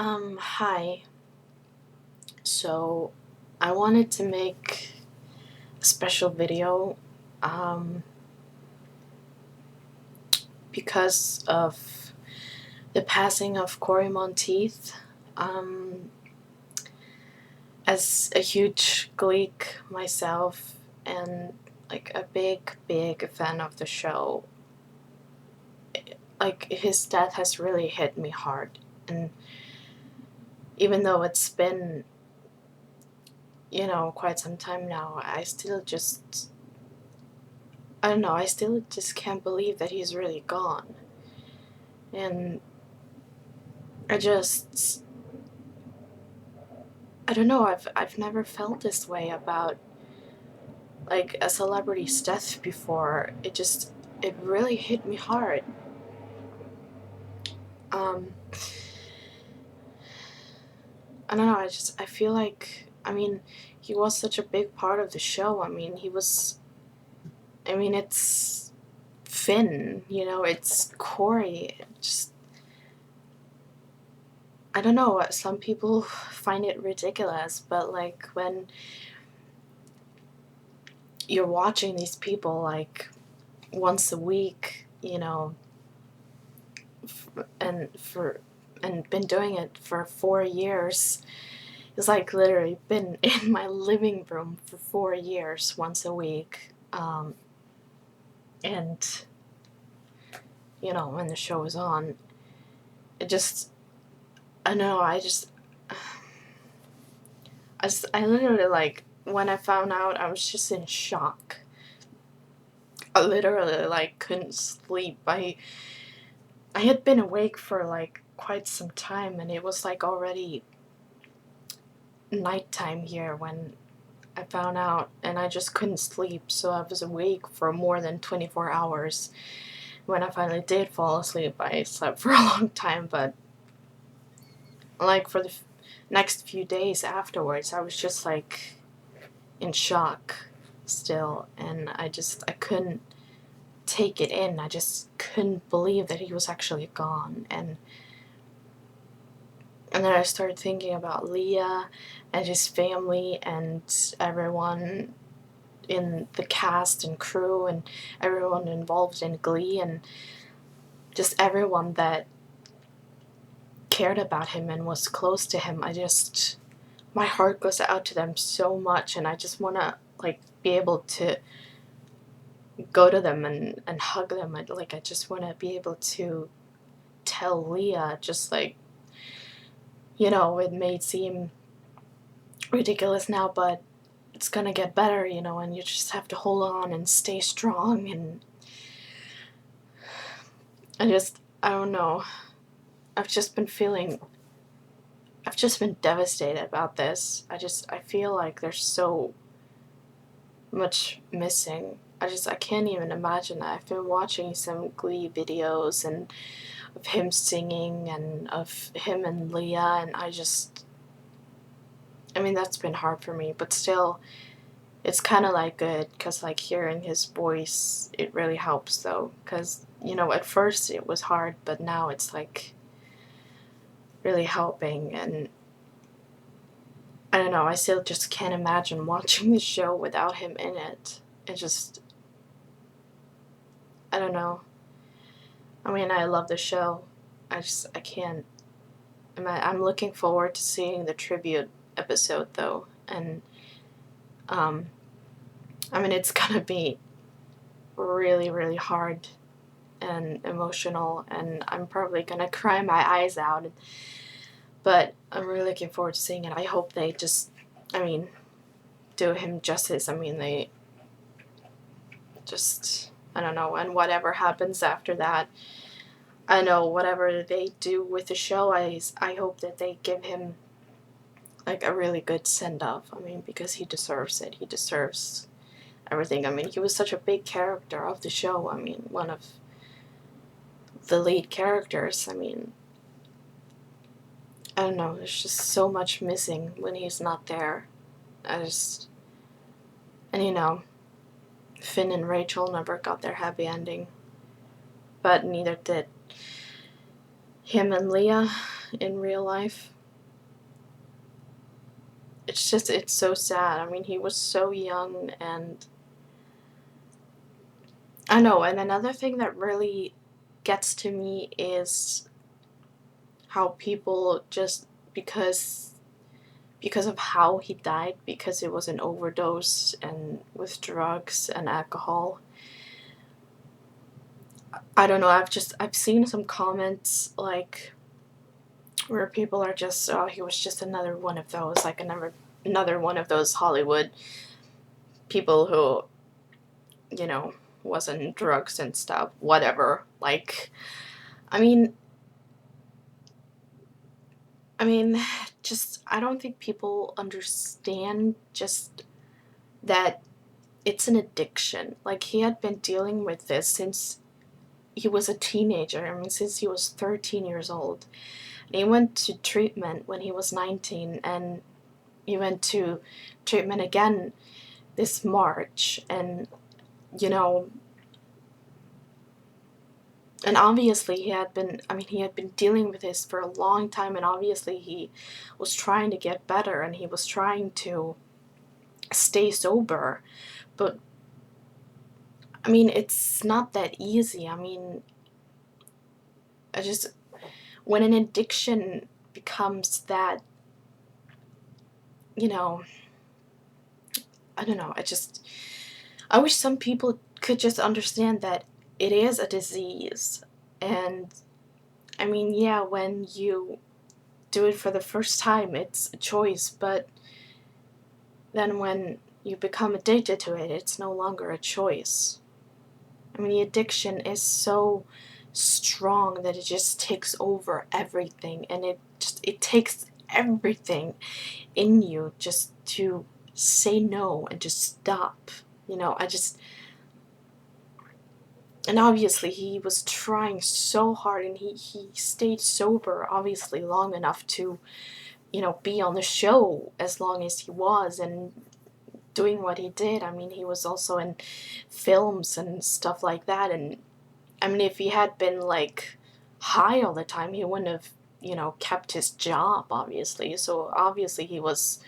Hi. So, I wanted to make a special video, um, because of the passing of Cory Monteith. Um, as a huge Gleek myself and like a big fan of the show, like his death has really hit me hard. And even though it's been, quite some time now, I don't know, I still just can't believe that he's really gone. And I just, I don't know, I've never felt this way about like a celebrity's death before. It really hit me hard. Um, I don't know, I feel like, he was such a big part of the show. It's Finn, it's Corey. I don't know, some people find it ridiculous, but like when you're watching these people like once a week, and been doing it for 4 years. It's like literally been in my living room for 4 years, once a week. And when the show is on, it just I know I literally, like, when I found out, I was just in shock. I literally like couldn't sleep. I had been awake for like quite some time, and it was like already nighttime here when I found out, and I just couldn't sleep, so I was awake for more than 24 hours. When I finally did fall asleep, I slept for a long time, but like for the next few days afterwards, I was just like in shock still, and I couldn't take it in. I just couldn't believe that he was actually gone. And then I started thinking about Leah and his family and everyone in the cast and crew and everyone involved in Glee and just everyone that cared about him and was close to him. My heart goes out to them so much, and I just want to like be able to go to them and hug them. I just want to be able to tell Leah, just like, it may seem ridiculous now, but it's gonna get better, and you just have to hold on and stay strong. And I don't know. I've just been feeling, I've just been devastated about this. I feel like there's so much missing. I can't even imagine that. I've been watching some Glee videos and of him singing and of him and Leah, and that's been hard for me, but still, it's kind of like good because like hearing his voice, it really helps though. Because at first it was hard, but now it's like really helping. And I don't know, I still just can't imagine watching the show without him in it. I don't know. I love the show. I can't. I'm looking forward to seeing the tribute episode though, and um, it's gonna be really, really hard and emotional, and I'm probably gonna cry my eyes out. But I'm really looking forward to seeing it. I hope they just, I mean, do him justice. They just, I don't know, and whatever happens after that, I know whatever they do with the show, I hope that they give him like a really good send off. Because he deserves it. He deserves everything. He was such a big character of the show. One of the lead characters. I don't know, there's just so much missing when he's not there. And Finn and Rachel never got their happy ending, but neither did him and Leah. in real life. It's so sad. I mean, he was so young, and I know. And another thing that really gets to me is how people just because of how he died, because it was an overdose and with drugs and alcohol. I don't know. I've seen some comments like where people are just, oh, he was just another one of those, like another one of those Hollywood people who, you know, was on drugs and stuff, whatever. Like, I mean, I mean, just I don't think people understand just that it's an addiction. Like, he had been dealing with this since he was a teenager. I mean, since he was 13 years old. And he went to treatment when he was 19, and he went to treatment again this March. And, you know, and obviously he had been dealing with this for a long time, and obviously he was trying to get better, and he was trying to stay sober. But, I mean, it's not that easy. I mean, I just, when an addiction becomes that, you know, I don't know, I wish some people could just understand that it is a disease. And, I mean, yeah, when you do it for the first time, it's a choice, but then when you become addicted to it, it's no longer a choice. I mean, the addiction is so strong that it just takes over everything, and it takes everything in you just to say no and just stop. You know, and obviously he was trying so hard, and he stayed sober obviously long enough to, you know, be on the show as long as he was and doing what he did. I mean, he was also in films and stuff like that. And I mean, if he had been like high all the time, he wouldn't have, you know, kept his job, obviously. So obviously he was,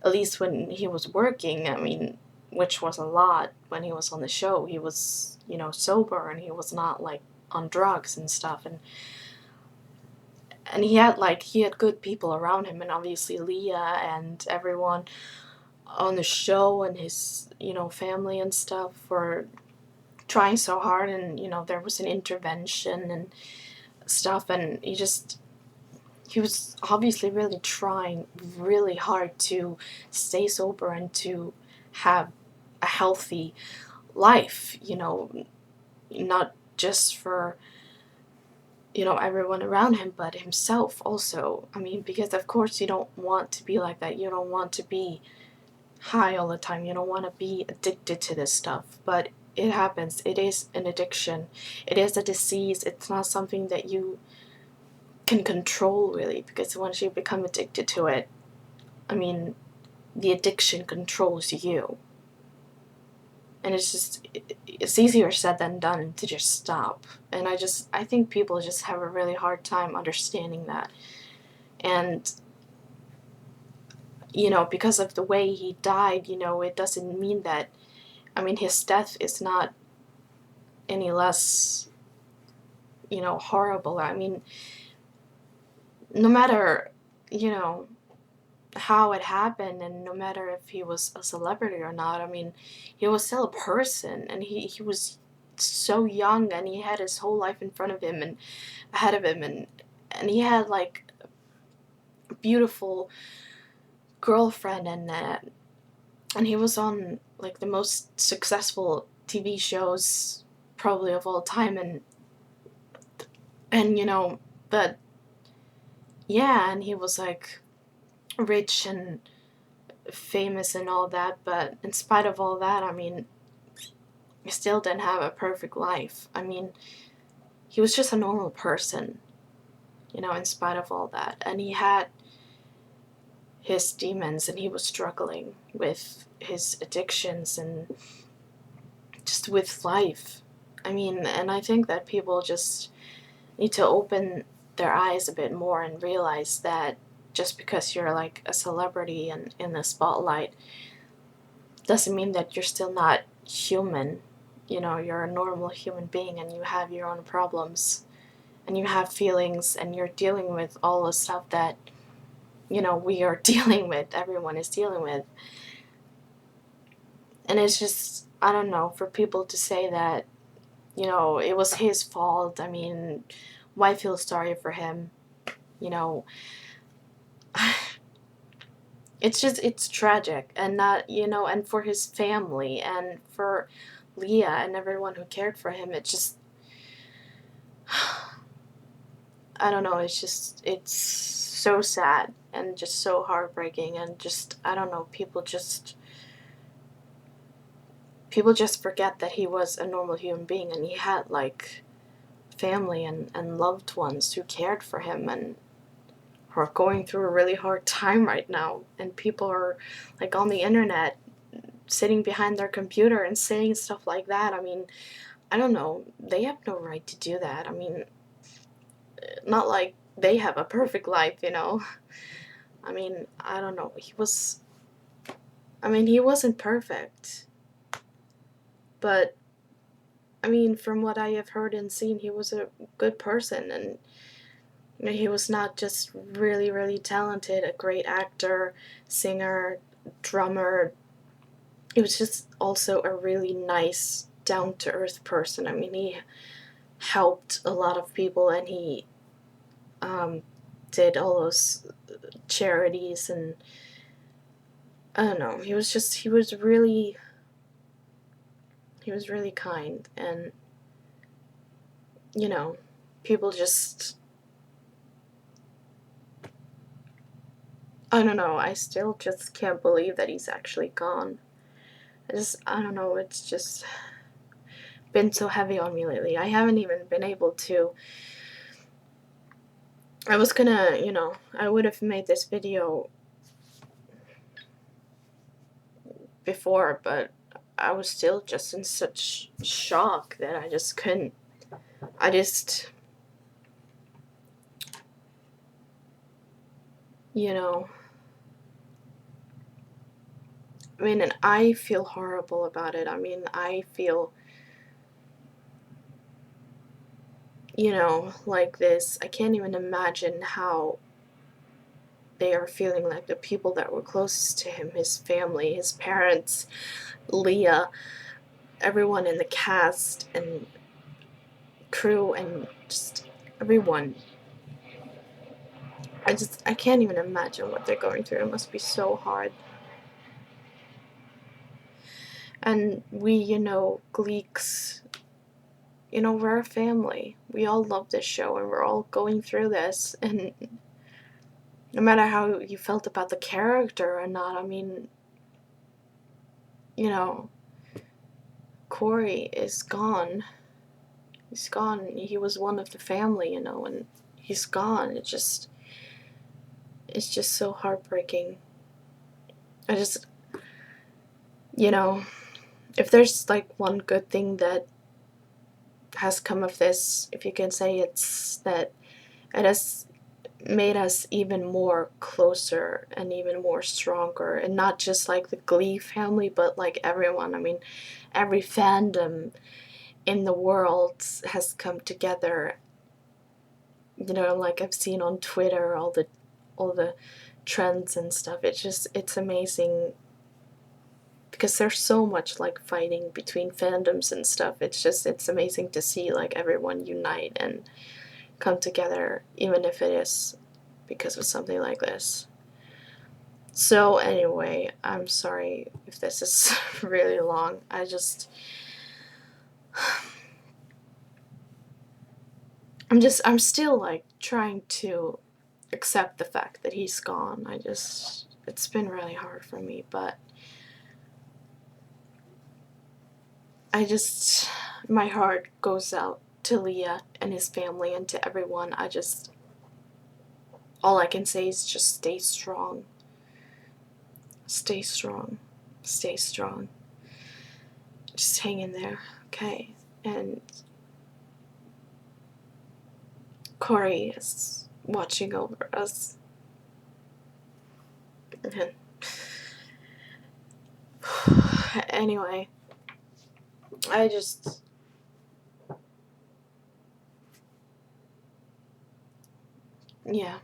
at least when he was working, I mean, which was a lot when he was on the show, he was, you know, sober, and he was not like on drugs and stuff. And he had good people around him, and obviously Leah and everyone on the show and his, you know, family and stuff were trying so hard. And, you know, there was an intervention and stuff, and he was obviously really trying really hard to stay sober and to have a healthy life, you know, not just for, you know, everyone around him, but himself also. I mean, because of course you don't want to be like that. You don't want to be high all the time. You don't want to be addicted to this stuff. But it happens. It is an addiction. It is a disease. It's not something that you can control, really, because once you become addicted to it, I mean, the addiction controls you. And it's easier said than done to just stop. And I think people just have a really hard time understanding that. And, you know, because of the way he died, you know, it doesn't mean that, I mean, his death is not any less, you know, horrible. I mean, no matter, you know, how it happened, and no matter if he was a celebrity or not, I mean, he was still a person, and he was so young, and he had his whole life in front of him and ahead of him, and he had like a beautiful girlfriend, and he was on like the most successful TV shows probably of all time. And you know, but yeah, and he was like rich and famous and all that, but in spite of all that, I mean, he still didn't have a perfect life. I mean, he was just a normal person, you know, in spite of all that. And he had his demons, and he was struggling with his addictions and just with life. I mean, and I think that people just need to open their eyes a bit more and realize that just because you're like a celebrity and in the spotlight doesn't mean that you're still not human. You know, you're a normal human being and you have your own problems and you have feelings and you're dealing with all the stuff that, you know, we are dealing with, everyone is dealing with. And it's just, I don't know, for people to say that, you know, it was his fault. I mean, why feel sorry for him? You know, it's tragic, and not, you know, and for his family and for Leah and everyone who cared for him, it just, I don't know, it's so sad and just so heartbreaking, and just, I don't know, people just forget that he was a normal human being and he had like family and loved ones who cared for him and who are going through a really hard time right now, and people are like on the internet sitting behind their computer and saying stuff like that. I mean, I don't know, they have no right to do that. I mean, not like they have a perfect life, you know. I mean, I don't know, he wasn't perfect, but I mean, from what I have heard and seen, he was a good person, and you know, he was not just really, really talented, a great actor, singer, drummer. He was just also a really nice, down-to-earth person. I mean, he helped a lot of people, and he did all those charities, and I don't know, he was really kind, and you know, people just, I don't know, I still just can't believe that he's actually gone. I don't know, it's just been so heavy on me lately. I haven't even been able to, I was gonna, you know, I would have made this video before, but I was still just in such shock that I just couldn't, I just, you know, I mean, and I feel horrible about it. I mean, I feel, you know, like this. I can't even imagine how they are feeling, like the people that were closest to him, his family, his parents, Leah, everyone in the cast and crew, and just everyone. I can't even imagine what they're going through. It must be so hard. And we, you know, Gleeks, you know, we're a family. We all love this show and we're all going through this. And no matter how you felt about the character or not, I mean, you know, Cory is gone. He's gone. He was one of the family, you know, and he's gone. It's just so heartbreaking. You know, if there's like one good thing that has come of this, if you can say, it's that it has made us even more closer and even more stronger, and not just like the Glee family, but like everyone. I mean, every fandom in the world has come together. You know, like I've seen on Twitter, all the trends and stuff. It's amazing, because there's so much like fighting between fandoms and stuff. It's amazing to see like everyone unite and come together, even if it is because of something like this. So anyway, I'm sorry if this is really long. I'm still like trying to accept the fact that he's gone. It's been really hard for me, but my heart goes out to Leah and his family and to everyone. All I can say is just stay strong. Stay strong. Stay strong. Just hang in there, okay? And Cory is watching over us. Anyway, yeah.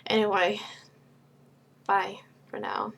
Anyway, bye for now.